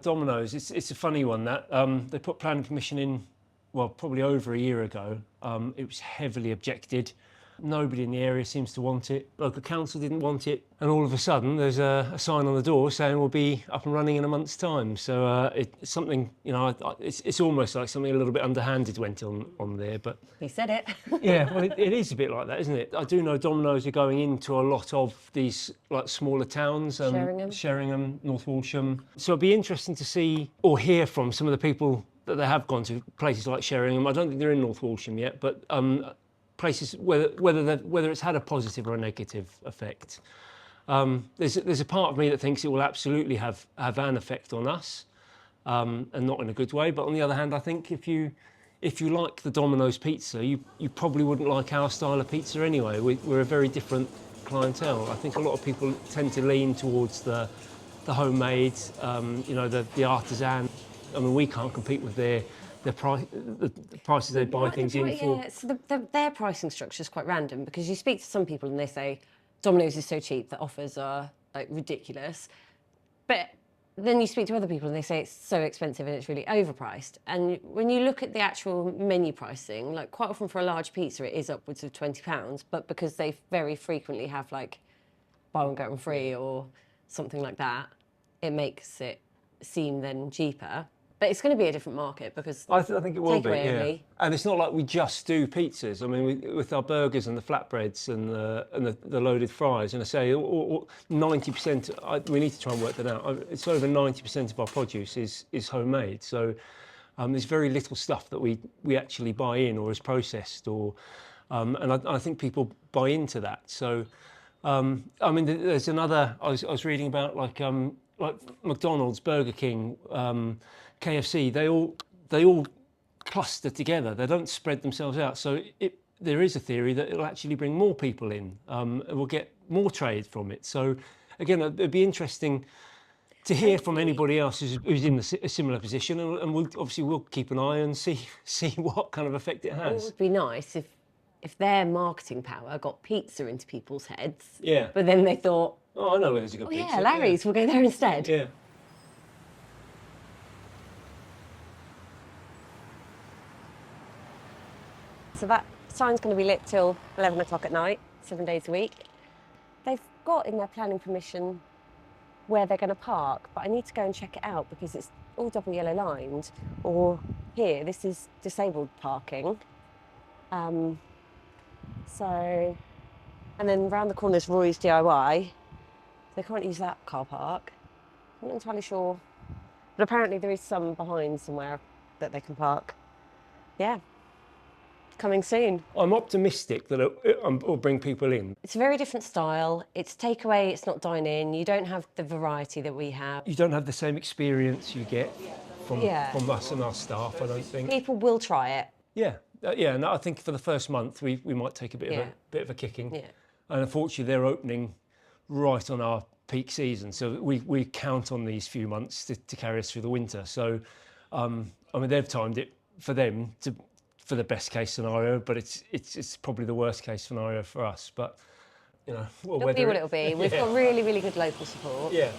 Domino's, it's a funny one that they put planning permission in, well, probably over a year ago. It was heavily objected. Nobody in the area seems to want it. Local council didn't want it, and all of a sudden there's a sign on the door saying we'll be up and running in a month's time. So it's something, it's almost like something a little bit underhanded went on there. But he said it. yeah, well, it is a bit like that, isn't it? I do know Domino's are going into a lot of these like smaller towns, Sheringham, North Walsham. So it'd be interesting to see or hear from some of the people that they have gone to places like Sheringham. I don't think they're in North Walsham yet, but places whether it's had a positive or a negative effect. There's a part of me that thinks it will absolutely have an effect on us, and not in a good way. But on the other hand, I think if you like the Domino's pizza, you probably wouldn't like our style of pizza anyway. We're a very different clientele. I think a lot of people tend to lean towards the homemade, the artisan. I mean, we can't compete with the prices they buy things in for. Yeah, so their pricing structure is quite random, because you speak to some people and they say Domino's is so cheap that offers are like ridiculous, but then you speak to other people and they say it's so expensive and it's really overpriced. And when you look at the actual menu pricing, like quite often for a large pizza it is upwards of £20, but because they very frequently have like buy one get one free or something like that, it makes it seem then cheaper. But it's going to be a different market, because I think it will be, yeah. Only. And it's not like we just do pizzas. I mean, with our burgers and the flatbreads and the loaded fries, and I say 90%. We need to try and work that out. It's over 90% of our produce is homemade. So there's very little stuff that we actually buy in or is processed, and I think people buy into that. So I mean, there's another. I was reading about like McDonald's, Burger King. KFC, they all cluster together. They don't spread themselves out. So there is a theory that it'll actually bring more people in. And we'll get more trade from it. So again, it'd be interesting to hear from anybody else who's in a similar position, and we'll keep an eye and see what kind of effect it has. It would be nice if their marketing power got pizza into people's heads. Yeah. But then they thought, oh, I know there's a good pizza. Yeah, Larry's. Yeah. We'll go there instead. Yeah. So that sign's going to be lit till 11 o'clock at night, 7 days a week. They've got in their planning permission where they're going to park, but I need to go and check it out because it's all double yellow lined. Or here, this is disabled parking. And then round the corner is Roy's DIY. They can't use that car park. I'm not entirely sure, but apparently there is some behind somewhere that they can park. Yeah. Coming soon. I'm optimistic that it'll bring people in. It's a very different style. It's takeaway, it's not dine-in. You don't have the variety that we have. You don't have the same experience you get from us and our staff, I don't think. People will try it. Yeah, and I think for the first month we might take a bit of a kicking. Yeah. And unfortunately they're opening right on our peak season, so we count on these few months to carry us through the winter. So, I mean, they've timed it for them for the best case scenario, but it's probably the worst case scenario for us. But it'll be what it'll be. We've got really, really good local support. Yeah.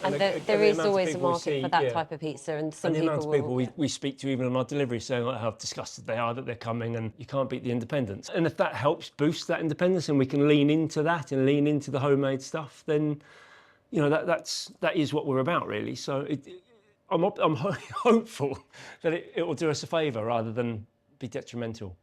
And there is always a market for that type of pizza, and some people will. And the amount of people we speak to, even on our delivery, saying like how disgusted they are that they're coming, and you can't beat the independence. And if that helps boost that independence, and we can lean into that and lean into the homemade stuff, then that is what we're about, really. So I'm hopeful that it will do us a favour rather than be detrimental.